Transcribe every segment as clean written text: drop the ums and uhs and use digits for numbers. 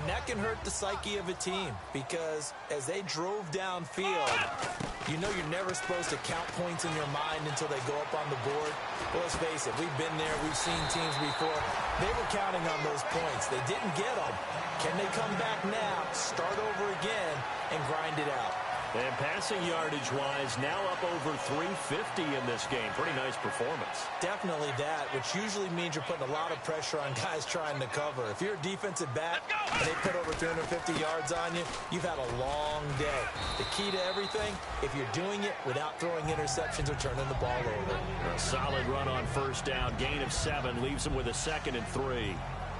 And that can hurt the psyche of a team because as they drove downfield, you know you're never supposed to count points in your mind until they go up on the board. Well, let's face it, we've been there. We've seen teams before. They were counting on those points. They didn't get them. Can they come back now, start over again, and grind it out? And passing yardage-wise, now up over 350 in this game. Pretty nice performance. Definitely that, which usually means you're putting a lot of pressure on guys trying to cover. If you're a defensive back and they put over 350 yards on you, you've had a long day. The key to everything, if you're doing it without throwing interceptions or turning the ball over. A solid run on first down. Gain of 7 leaves them with a 2nd and 3.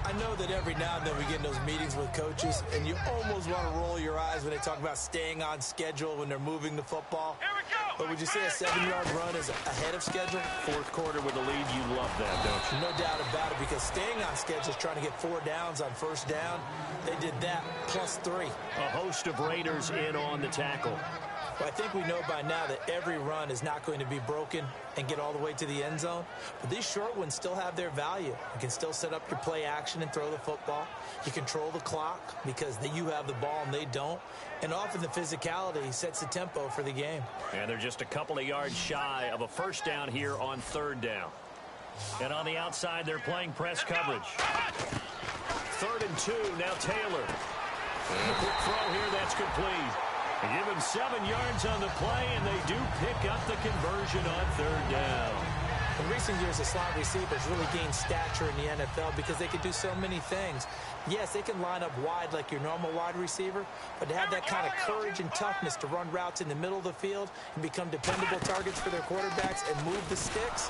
I know that every now and then we get in those meetings with coaches, and you almost want to roll your eyes when they talk about staying on schedule when they're moving the football. Here we go. But would you say a 7-yard run is ahead of schedule? Fourth quarter with the lead, you love that, don't you? No doubt about it, because staying on schedule is trying to get 4 downs on first down. They did that plus 3. A host of Raiders in on the tackle. Well, I think we know by now that every run is not going to be broken and get all the way to the end zone. But these short ones still have their value. You can still set up your play action and throw the football. You control the clock because you have the ball and they don't. And often the physicality sets the tempo for the game. And they're just a couple of yards shy of a first down here on 3rd down. And on the outside, they're playing press coverage. 3rd and 2, now Taylor. And a quick throw here, that's complete. They give him 7 yards on the play, and they do pick up the conversion on 3rd down. In recent years, the slot receivers really gained stature in the NFL because they can do so many things. Yes, they can line up wide like your normal wide receiver, but to have that kind of courage and toughness to run routes in the middle of the field and become dependable targets for their quarterbacks and move the sticks,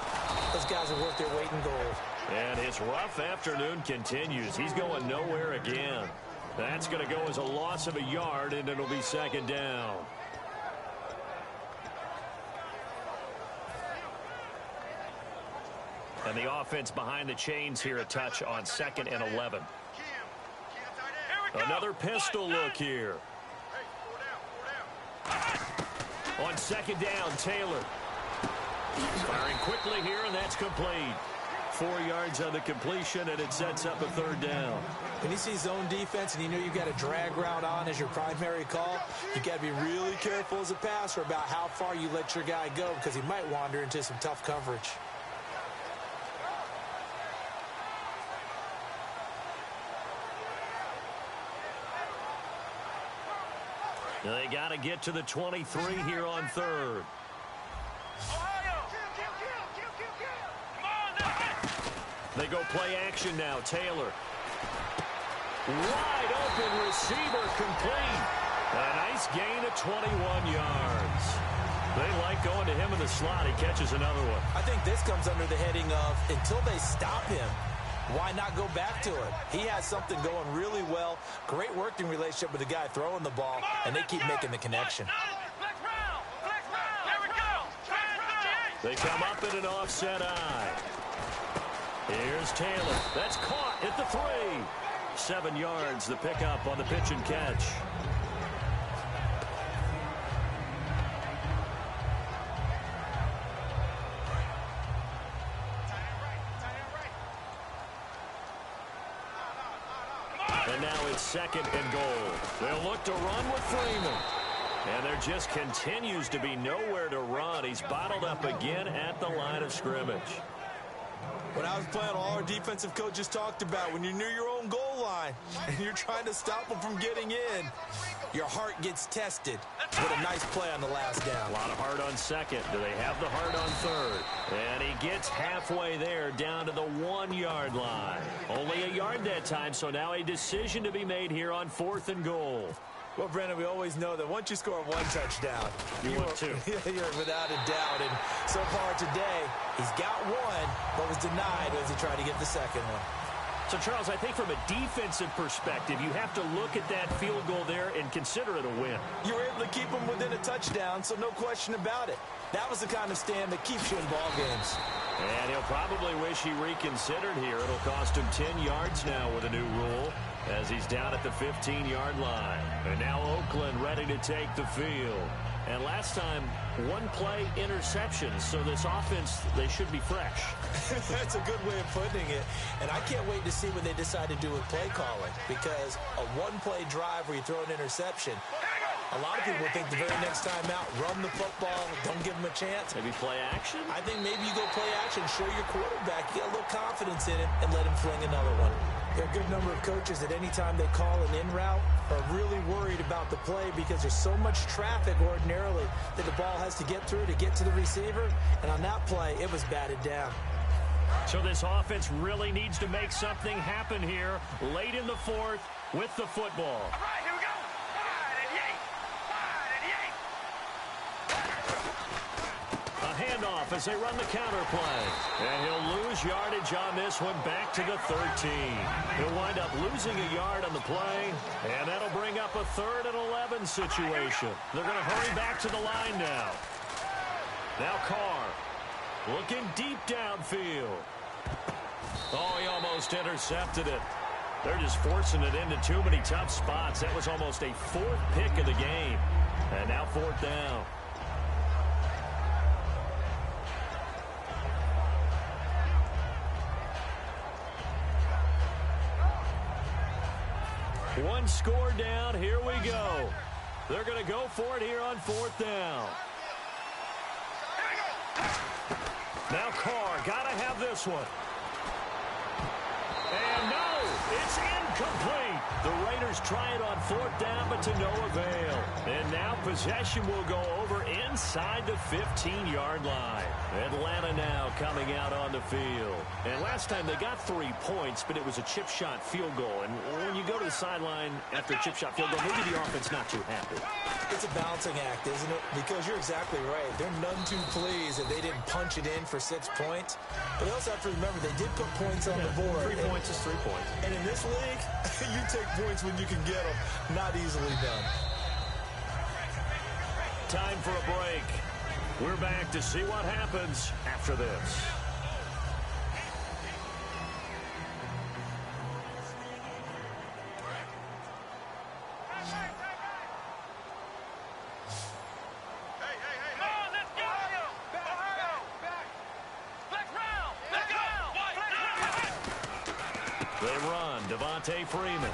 those guys are worth their weight in gold. And his rough afternoon continues. He's going nowhere again. That's going to go as a loss of a yard, and it'll be 2nd down. And the offense behind the chains here, a touch on 2nd and 11. Another pistol look here. On 2nd down, Taylor. Firing quickly here, and that's complete. 4 yards on the completion, and it sets up a 3rd down. When you see zone defense and you know you've got a drag route on as your primary call, you got to be really careful as a passer about how far you let your guy go because he might wander into some tough coverage. They got to get to the 23 here on 3rd. They go play action now. Taylor. Wide open receiver complete. A nice gain of 21 yards. They like going to him in the slot. He catches another one. I think this comes under the heading of until they stop him, why not go back to it? He has something going really well. Great working relationship with the guy throwing the ball, and they keep making the connection. They come up in an offset eye. Here's Taylor. That's caught at the 3. 7 yards, the pickup on the pitch and catch. And now it's 2nd and goal. They'll look to run with Freeman. And there just continues to be nowhere to run. He's bottled up again at the line of scrimmage. When I was playing, all our defensive coaches talked about when you're near your own goal line and you're trying to stop them from getting in, your heart gets tested. What a nice play on the last down. A lot of heart on 2nd. Do they have the heart on 3rd? And he gets halfway there down to the 1-yard line. Only a yard that time, so now a decision to be made here on 4th and goal. Well, Brandon, we always know that once you score 1 touchdown, you want 2. You're without a doubt. And so far today, he's got 1, but was denied as he tried to get the 2nd one. So, Charles, I think from a defensive perspective, you have to look at that field goal there and consider it a win. You were able to keep him within a touchdown, so no question about it. That was the kind of stand that keeps you in ball games. And he'll probably wish he reconsidered here. It'll cost him 10 yards now with a new rule as he's down at the 15-yard line. And now Oakland ready to take the field. And last time, one play interception. So this offense, they should be fresh. That's a good way of putting it. And I can't wait to see what they decide to do with play calling, because a one-play drive where you throw an interception, a lot of people think the very next time out, run the football, don't give them a chance. Maybe play action? I think maybe you go play action, show your quarterback, get a little confidence in him, and let him fling another one. There are a good number of coaches that any time they call an in route are really worried about the play because there's so much traffic ordinarily that the ball has to get through to get to the receiver. And on that play, it was batted down. So this offense really needs to make something happen here late in the fourth with the football. All right, here we go. Handoff as they run the counter play. And he'll lose yardage on this one back to the 13. He'll wind up losing a yard on the play, and that'll bring up a 3rd and 11 situation. They're going to hurry back to the line now. Now Carr looking deep downfield. Oh, he almost intercepted it. They're just forcing it into too many tough spots. That was almost a 4th pick of the game. And now 4th down. One score down. Here we go. They're going to go for it here on 4th down. Now Carr got to have this one. And no, it's incomplete. The Raiders try it on 4th down, but to no avail. And now possession will go over inside the 15-yard line. Atlanta now coming out on the field. And last time they got 3 points, but it was a chip shot field goal. And when you go to the sideline after a chip shot field goal, maybe the offense not too happy. It's a balancing act, isn't it? Because you're exactly right. They're none too pleased that they didn't punch it in for 6 points. But they also have to remember they did put points on the board. 3 points is 3 points. And in this league, you take points when you can get them. Not easily done. Time for a break. We're back to see what happens after this. They run, Devontae Freeman.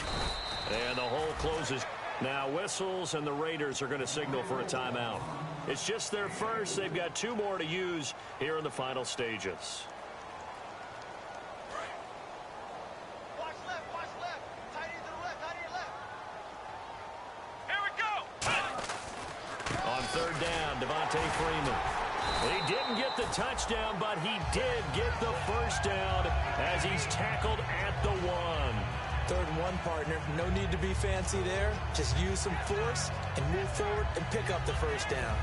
And the hole closes. Now whistles, and the Raiders are going to signal for a timeout. It's just their first. They've got 2 more to use here in the final stages. Watch left, watch left. Tight end to the left, tight end left. Here we go. On 3rd down, Devontae Freeman. He didn't get the touchdown, but he did get the first down as he's tackled at the 1. 3rd and 1, partner. No need to be fancy there. Just use some force and move forward and pick up the first down.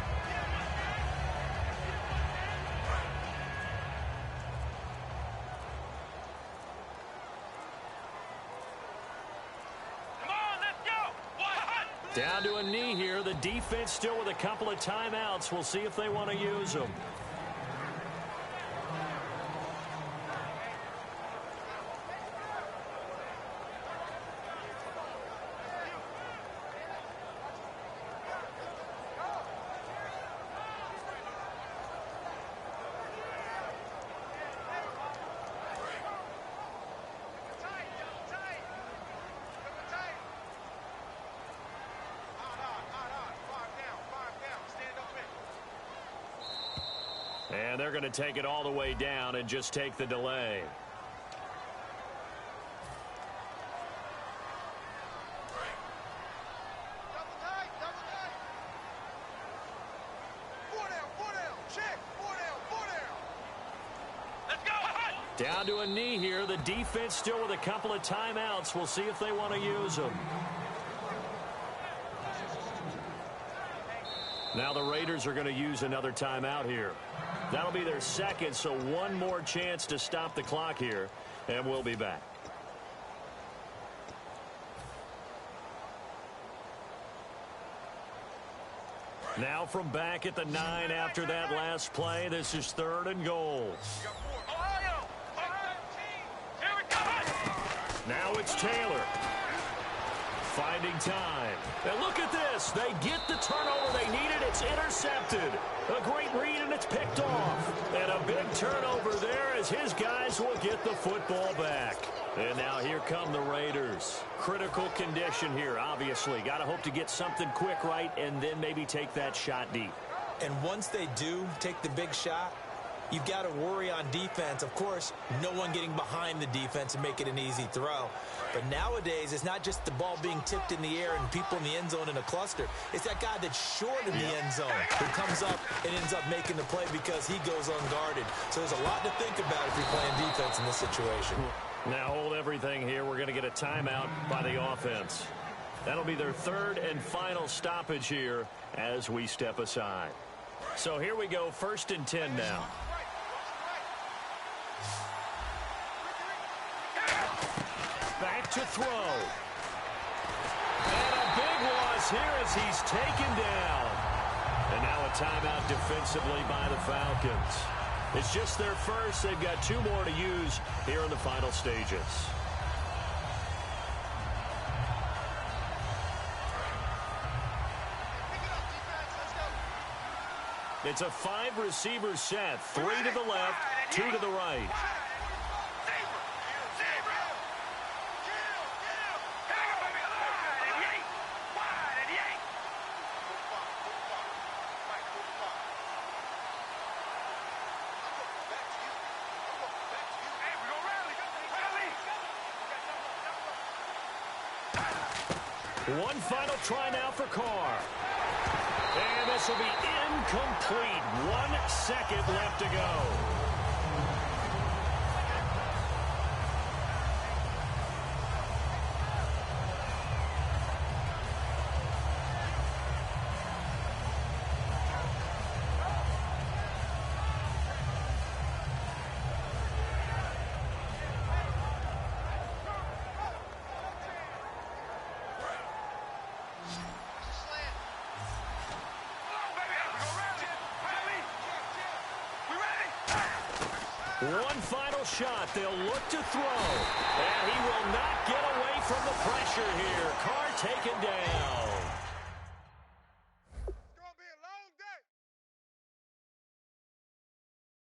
Come on, let's go. What? Down to a knee here. The defense still with a couple of timeouts. We'll see if they want to use them. And they're going to take it all the way down and just take the delay. Down to a knee here. The defense still with a couple of timeouts. We'll see if they want to use them. Now the Raiders are going to use another timeout here. That'll be their 2nd, so 1 more chance to stop the clock here, and we'll be back. Now from back at the 9 after that last play, this is 3rd and goal. Now it's Taylor. Finding time. And look at this. They get the turnover they needed. It's intercepted. A great read, and it's picked off. And a big turnover there as his guys will get the football back. And now here come the Raiders. Critical condition here, obviously. Got to hope to get something quick right and then maybe take that shot deep. And once they do take the big shot, you've got to worry on defense. Of course, no one getting behind the defense and make it an easy throw. But nowadays, it's not just the ball being tipped in the air and people in the end zone in a cluster. It's that guy that's short in the end zone who comes up and ends up making the play because he goes unguarded. So there's a lot to think about if you're playing defense in this situation. Now hold everything here. We're going to get a timeout by the offense. That'll be their third and final stoppage here as we step aside. So here we go, 1st and 10 now. Back to throw. And a big loss here as he's taken down. And now a timeout defensively by the Falcons. It's just their first. They've got 2 more to use here in the final stages. It's a 5-receiver set. 3 to the left, 2 to the right. One final try now for Carr. And this will be incomplete. 1 second left to go. One final shot. They'll look to throw. And he will not get away from the pressure here. Carr taken down.